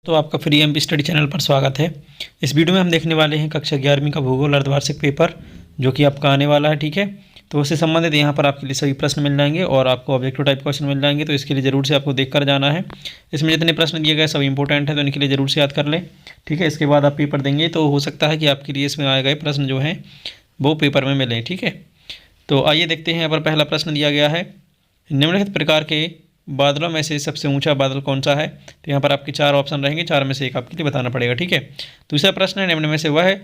तो आपका free MP study channel पर स्वागत है। इस वीडियो में हम देखने वाले हैं कक्षा 11वीं का भूगोल अर्धवार्षिक पेपर जो कि आपका आने वाला है। ठीक है, तो उससे संबंधित यहाँ पर आपके लिए सभी प्रश्न मिल जाएंगे और आपको ऑब्जेक्टिव टाइप क्वेश्चन मिल जाएंगे। तो इसके लिए ज़रूर से आपको देख कर जाना है। इसमें जितने प्रश्न दिए गए सब इंपॉर्टेंट है, तो इनके लिए ज़रूर से याद कर लें। ठीक है, इसके बाद आप पेपर देंगे तो हो सकता है कि आपके लिए इसमें आए गए प्रश्न जो हैं वो पेपर में मिलें। ठीक है, तो आइए देखते हैं। यहाँ पर पहला प्रश्न दिया गया है, निम्नलिखित प्रकार के बादलों में से सबसे ऊंचा बादल कौन सा है। तो यहाँ पर आपके चार ऑप्शन रहेंगे, चार में से एक आपके लिए बताना पड़ेगा। ठीक है, दूसरा प्रश्न है, निम्न में से वह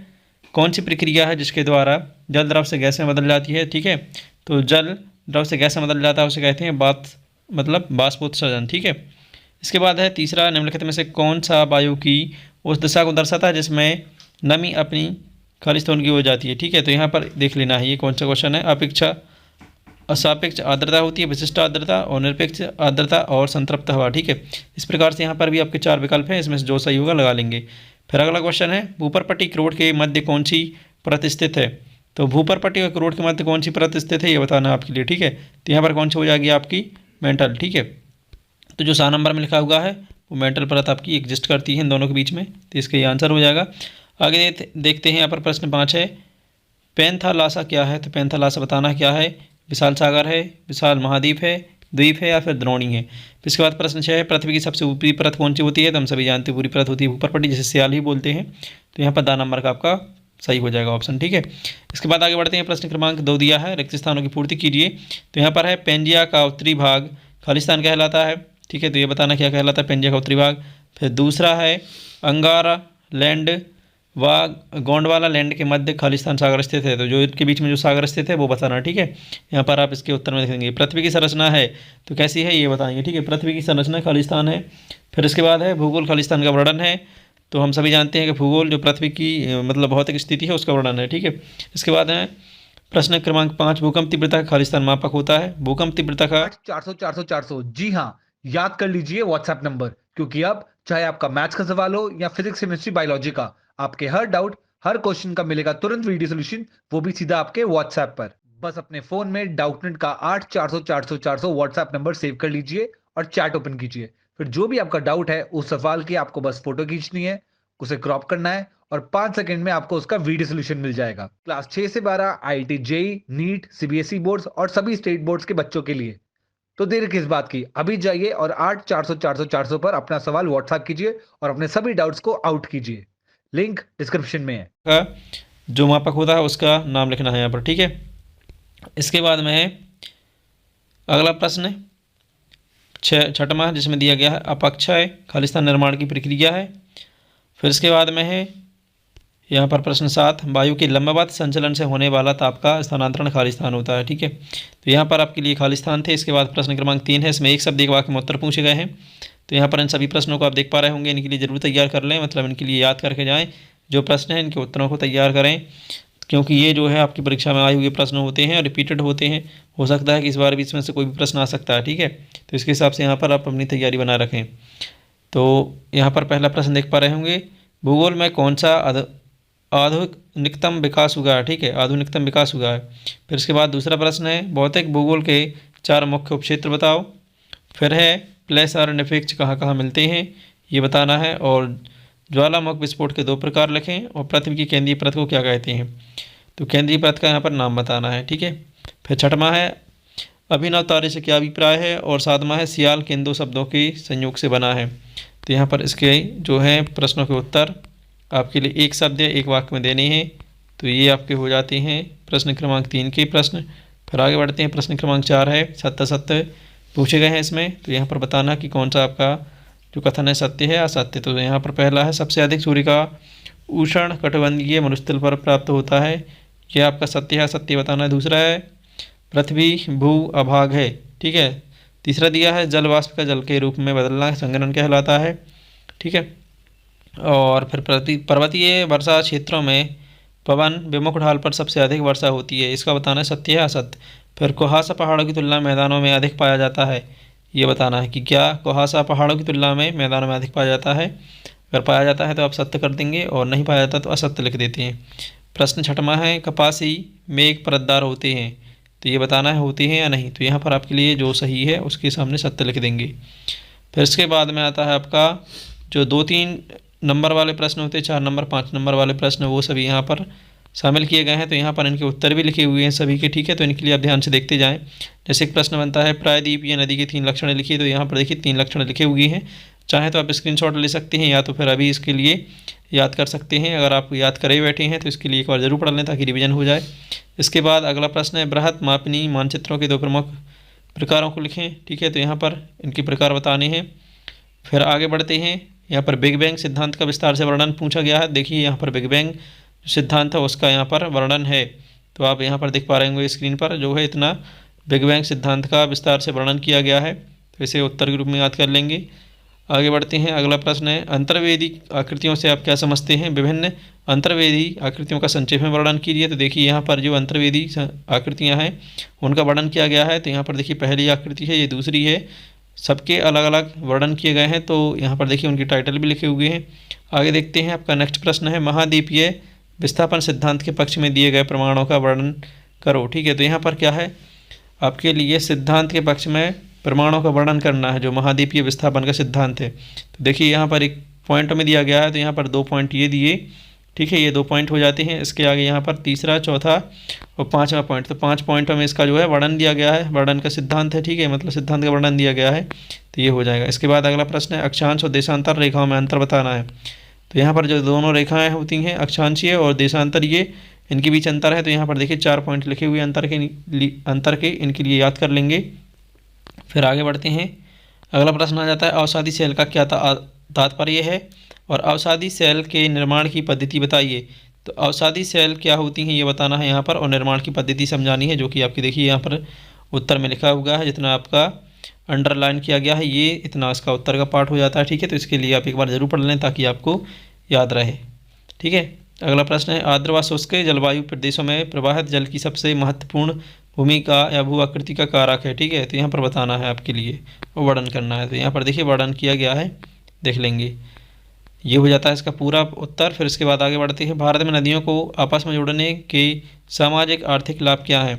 कौन सी प्रक्रिया है जिसके द्वारा जल द्रव से गैस में बदल जाती है। ठीक है, तो जल द्रव से गैस में बदल जाता है उसे कहते हैं बाष्पोत्सर्जन। ठीक है, इसके बाद है तीसरा, निम्नलिखित में से कौन सा वायु की उस दिशा को दर्शाता है जिसमें नमी अपनी खालिस्तान की हो जाती है। ठीक है, तो यहाँ पर देख लेना है ये कौन सा क्वेश्चन है। अपेक्षा असापेक्ष आर्द्रता होती है, विशिष्ट आर्द्रता और निरपेक्ष आर्द्रता और संतृप्त हवा। ठीक है, इस प्रकार से यहाँ पर भी आपके चार विकल्प हैं, इसमें से जो सही होगा लगा लेंगे। फिर अगला क्वेश्चन है, भूपरपट्टी करोड़ के मध्य कौन सी परत स्थित है। तो भूपरपट्टी और करोड़ के मध्य कौन सी परत स्थित है ये बताना है आपके लिए। ठीक है, तो यहाँ पर कौन सी हो जाएगी आपकी मेंटल। ठीक है, तो जो 7 नंबर में लिखा हुआ है वो मेंटल परत आपकी एग्जिस्ट करती है इन दोनों के बीच में, तो इसका ये आंसर हो जाएगा। आगे देखते हैं, यहाँ पर प्रश्न 5 है, पैंथालासा क्या है। तो पैंथालासा बताना क्या है, विशाल सागर है, विशाल महाद्वीप है, द्वीप है या फिर द्रोणी है। फिर इसके बाद प्रश्न 6 है, पृथ्वी की सबसे ऊपरी परत कौन सी होती है। तो हम सभी जानते हैं पूरी परत होती है भूपरपट्टी, जिसे सियाल ही बोलते हैं। तो यहाँ पर 10 नंबर का आपका सही हो जाएगा ऑप्शन। ठीक है, इसके बाद आगे बढ़ते हैं, प्रश्न क्रमांक 2 दिया है, रिक्त स्थानों की पूर्ति कीजिए। तो यहाँ पर है, पेंजिया का उत्तरी भाग खालिस्तान कहलाता है। ठीक है, तो ये बताना क्या कहलाता है पेंजिया का उत्तरी भाग। फिर दूसरा है, अंगारा लैंड व गोंडवाना लैंड के मध्य खालिस्तान सागर स्थित है। तो जो इनके बीच में जो सागर स्थित है वो बताना। ठीक है, यहाँ पर आप इसके उत्तर में देखेंगे। पृथ्वी की संरचना है तो कैसी है ये बताएंगे। ठीक है, पृथ्वी की संरचना खालिस्तान है। फिर इसके बाद है, भूगोल खालिस्तान का वर्णन है। तो हम सभी जानते हैं कि भूगोल जो पृथ्वी की मतलब भौतिक स्थिति है उसका वर्णन है। ठीक है, इसके बाद है प्रश्न क्रमांक 5, भूकंप तीव्रता का खालिस्तान मापक होता है। भूकंप तीव्रता का 400 400 400। जी हाँ, याद कर लीजिए व्हाट्सएप नंबर, क्योंकि अब चाहे आपका मैथ्स का सवाल हो या फिजिक्स केमिस्ट्री बायोलॉजी का, आपके हर डाउट हर क्वेश्चन का मिलेगा तुरंत वीडियो सोल्यूशन, वो भी सीधा आपके व्हाट्सएप पर। बस अपने फोन में डाउटनेट का 8 400 400 400 व्हाट्सएप नंबर सेव कर लीजिए और चैट ओपन कीजिए। फिर जो भी आपका डाउट है उस सवाल की आपको बस फोटो खींचनी है, उसे क्रॉप करना है और 5 सेकंड में आपको उसका वीडियो सोल्यूशन मिल जाएगा। क्लास 6 से 12 IIT JEE NEET CBSE boards और सभी स्टेट बोर्ड्स के बच्चों के लिए। तो देर किस बात की, अभी जाइए और 8 400 400 400 पर अपना सवाल व्हाट्सएप कीजिए और अपने सभी डाउट्स को आउट कीजिए। लिंक डिस्क्रिप्शन में है। जो मापक होता है उसका नाम लिखना है यहाँ पर। ठीक है, इसके बाद में है अगला प्रश्न 6वां, जिसमें दिया गया है अपक्षय खालिस्तान निर्माण की प्रक्रिया है। फिर इसके बाद में है यहाँ पर प्रश्न 7, वायु के लंबवत संचलन से होने वाला ताप का स्थानांतरण खालिस्तान होता है। ठीक है, तो यहाँ पर आपके लिए खालिस्तान थे। इसके बाद प्रश्न क्रमांक 3 है, इसमें एक शब्द एक वाक्य में उत्तर पूछे गए हैं। तो यहाँ पर इन सभी प्रश्नों को आप देख पा रहे होंगे, इनके लिए जरूर तैयार कर लें, मतलब इनके लिए याद करके जाएँ। जो प्रश्न हैं इनके उत्तरों को तैयार करें, क्योंकि ये जो है आपकी परीक्षा में आए हुए प्रश्न होते हैं और रिपीटेड होते हैं। हो सकता है कि इस बार भी इसमें से कोई भी प्रश्न आ सकता है। ठीक है, तो इसके हिसाब से यहाँ पर आप अपनी तैयारी बना रखें। तो यहाँ पर पहला प्रश्न देख पा रहे होंगे, भूगोल में कौन सा आधुनिकतम विकास हुआ है। ठीक है, आधुनिकतम विकास हुआ है। फिर इसके बाद दूसरा प्रश्न है, भौतिक भूगोल के 4 मुख्य उपक्षेत्र बताओ। फिर है, प्लेस और निरपेक्ष कहाँ कहाँ मिलते हैं ये बताना है। और ज्वालामुख विस्फोट के 2 प्रकार लिखें। और पृथ्वी की केंद्रीय परत को क्या कहते हैं। तो केंद्रीय परत का यहाँ पर नाम बताना है। ठीक है, फिर 6वां है, अभिनव तारे से क्या अभिप्राय है। और 7वां है, सियाल किन 2 शब्दों के संयोग से बना है। तो यहाँ पर इसके जो है प्रश्नों के उत्तर आपके लिए एक शब्द या एक वाक्य में देने हैं। तो ये आपके हो जाते हैं प्रश्न क्रमांक 3 के प्रश्न। फिर आगे बढ़ते हैं, प्रश्न क्रमांक 4 है, सत्य सत्य पूछे गए हैं इसमें। तो यहाँ पर बताना कि कौन सा आपका जो कथन है सत्य है या असत्य। तो यहाँ पर पहला है, सबसे अधिक सूर्य का उष्ण कटिबंधीय मरुस्थल पर प्राप्त होता है। ये आपका सत्य है असत्य बताना है। दूसरा है, पृथ्वी भू अभाग है। ठीक है, तीसरा दिया है, जल वाष्प का जल के रूप में बदलना संघनन कहलाता है। ठीक है, और फिर पर्वतीय वर्षा क्षेत्रों में पवन विमुख ढाल पर सबसे अधिक वर्षा होती है, इसका बताना है सत्य है असत्य। फिर कुहासा पहाड़ों की तुलना में मैदानों में अधिक पाया जाता है, ये बताना है कि क्या कुहासा पहाड़ों की तुलना में मैदानों में अधिक पाया जाता है। अगर पाया जाता है तो आप सत्य कर देंगे और नहीं पाया जाता तो असत्य लिख देते हैं। प्रश्न 6वां है, कपासी मेघ परतदार होते हैं। तो ये बताना है होते हैं या नहीं। तो यहाँ पर आपके लिए जो सही है उसके सामने सत्य लिख देंगे। फिर इसके बाद में आता है आपका जो 2-3 नंबर वाले प्रश्न होते हैं, 4 नंबर 5 नंबर वाले प्रश्न, वो सभी यहाँ पर शामिल किए गए हैं। तो यहाँ पर इनके उत्तर भी लिखे हुए हैं सभी के, ठीक है। तो इनके लिए आप ध्यान से देखते जाएं। जैसे एक प्रश्न बनता है प्रायद्वीपीय नदी के 3 लक्षण लिखिए, तो यहाँ पर देखिए 3 लक्षण लिखे हुए हैं। चाहे तो आप स्क्रीनशॉट ले सकते हैं या तो फिर अभी इसके लिए याद कर सकते हैं। अगर आप याद करे बैठे हैं तो इसके लिए एक बार ज़रूर पढ़ लें ताकि रिविजन हो जाए। इसके बाद अगला प्रश्न है बृहत मापनीय मानचित्रों के 2 प्रमुख प्रकारों को लिखें, ठीक है। तो यहाँ पर इनके प्रकार बताने हैं। फिर आगे बढ़ते हैं। यहाँ पर बिग बैंग सिद्धांत का विस्तार से वर्णन पूछा गया है। देखिए यहाँ पर बिग बैंग सिद्धांत है उसका यहाँ पर वर्णन है। तो आप यहाँ पर देख पा रहे होंगे स्क्रीन पर जो है इतना बिग बैंग सिद्धांत का विस्तार से वर्णन किया गया है। तो इसे उत्तर के रूप में याद कर लेंगे। आगे बढ़ते हैं। अगला प्रश्न है अंतर्वेदी आकृतियों से आप क्या समझते हैं? विभिन्न अंतर्वेदी आकृतियों का संक्षेप में वर्णन कीजिए। तो देखिए यहाँ पर जो अंतर्वेदी आकृतियाँ हैं उनका वर्णन किया गया है। तो यहाँ पर देखिए पहली आकृति है, ये दूसरी है, सबके अलग अलग वर्णन किए गए हैं। तो यहाँ पर देखिए उनकी टाइटल भी लिखे हुए हैं। आगे देखते हैं। आपका नेक्स्ट प्रश्न है महाद्वीपीय विस्थापन सिद्धांत के पक्ष में दिए गए प्रमाणों का वर्णन करो, ठीक है। तो यहाँ पर क्या है आपके लिए सिद्धांत के पक्ष में प्रमाणों का वर्णन करना है जो महाद्वीपीय विस्थापन का सिद्धांत है। तो देखिए यहाँ पर एक पॉइंट में दिया गया है, तो यहाँ पर 2 पॉइंट ये दिए, ठीक है, ये 2 पॉइंट हो जाते हैं। इसके आगे यहाँ पर तीसरा, चौथा और 5वां पॉइंट, तो 5 पॉइंटों में इसका जो है वर्णन दिया गया है, वर्णन का सिद्धांत है, ठीक है, मतलब सिद्धांत का वर्णन दिया गया है। तो ये हो जाएगा। इसके बाद अगला प्रश्न है अक्षांश और देशांतर रेखाओं में अंतर बताना है। तो यहाँ पर जो दोनों रेखाएँ होती हैं अक्षांशीय और देशांतरीय, इनके बीच अंतर है। तो यहाँ पर देखिए 4 पॉइंट लिखे हुए अंतर के इनके लिए याद कर लेंगे। फिर आगे बढ़ते हैं। अगला प्रश्न आ जाता है अवसादी सेल का क्या तात्पर्य है और अवसादी सेल के निर्माण की पद्धति बताइए। तो अवसादी सेल क्या होती हैं ये बताना है यहाँ पर, और निर्माण की पद्धति समझानी है, जो कि आपकी देखिए यहाँ पर उत्तर में लिखा हुआ है। जितना आपका अंडरलाइन किया गया है ये इतना इसका उत्तर का पार्ट हो जाता है, ठीक है। तो इसके लिए आप एक बार ज़रूर पढ़ लें ताकि आपको याद रहे, ठीक है। अगला प्रश्न है आर्द्र व शुष्क जलवायु प्रदेशों में प्रवाहित जल की सबसे महत्वपूर्ण भूमिका या भू आकृति का कारक है, ठीक है। तो यहाँ पर बताना है आपके लिए, वो वर्णन करना है। तो यहाँ पर देखिए वर्णन किया गया है, देख लेंगे। ये हो जाता है इसका पूरा उत्तर। फिर इसके बाद आगे बढ़ते हैं। भारत में नदियों को आपस में जोड़ने के सामाजिक आर्थिक लाभ क्या हैं?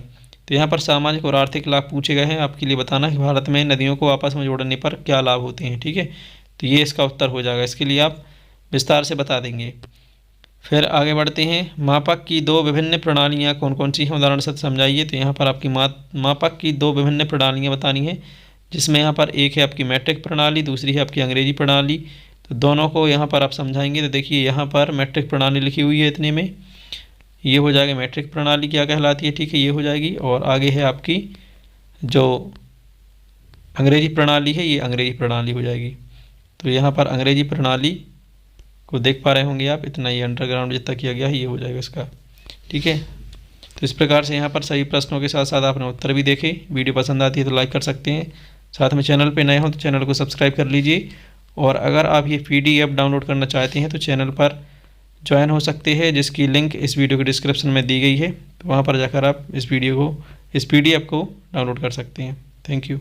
तो यहाँ पर सामाजिक और आर्थिक लाभ पूछे गए हैं। आपके लिए बताना है कि भारत में नदियों को आपस में जोड़ने पर क्या लाभ होते हैं, ठीक है। तो ये इसका उत्तर हो जाएगा। इसके लिए आप विस्तार से बता देंगे। फिर आगे बढ़ते हैं। मापक की 2 विभिन्न प्रणालियाँ कौन कौन सी हैं उदाहरण से समझाइए। तो यहाँ पर आपकी मापक की 2 विभिन्न प्रणालियाँ बतानी है, जिसमें यहाँ पर एक है आपकी मैट्रिक प्रणाली, दूसरी है आपकी अंग्रेजी प्रणाली। तो दोनों को यहाँ पर आप समझाएंगे। तो देखिए यहाँ पर मैट्रिक प्रणाली लिखी हुई है इतने में, ये हो जाएगा मैट्रिक प्रणाली क्या कहलाती है, ठीक है, ये हो जाएगी। और आगे है आपकी जो अंग्रेजी प्रणाली है, ये अंग्रेजी प्रणाली हो जाएगी। तो यहाँ पर अंग्रेजी प्रणाली को देख पा रहे होंगे आप, इतना ही अंडरग्राउंड जितना किया गया है ये हो जाएगा इसका, ठीक है। तो इस प्रकार से यहाँ पर सही प्रश्नों के साथ साथ आपने उत्तर भी देखे। वीडियो पसंद आती है तो लाइक कर सकते हैं। साथ में चैनल पे नए हो तो चैनल को सब्सक्राइब कर लीजिए। और अगर आप ये PDF डाउनलोड करना चाहते हैं तो चैनल पर ज्वाइन हो सकते हैं, जिसकी लिंक इस वीडियो के डिस्क्रिप्शन में दी गई है। तो वहाँ पर जाकर आप इस PDF को डाउनलोड कर सकते हैं। Thank you.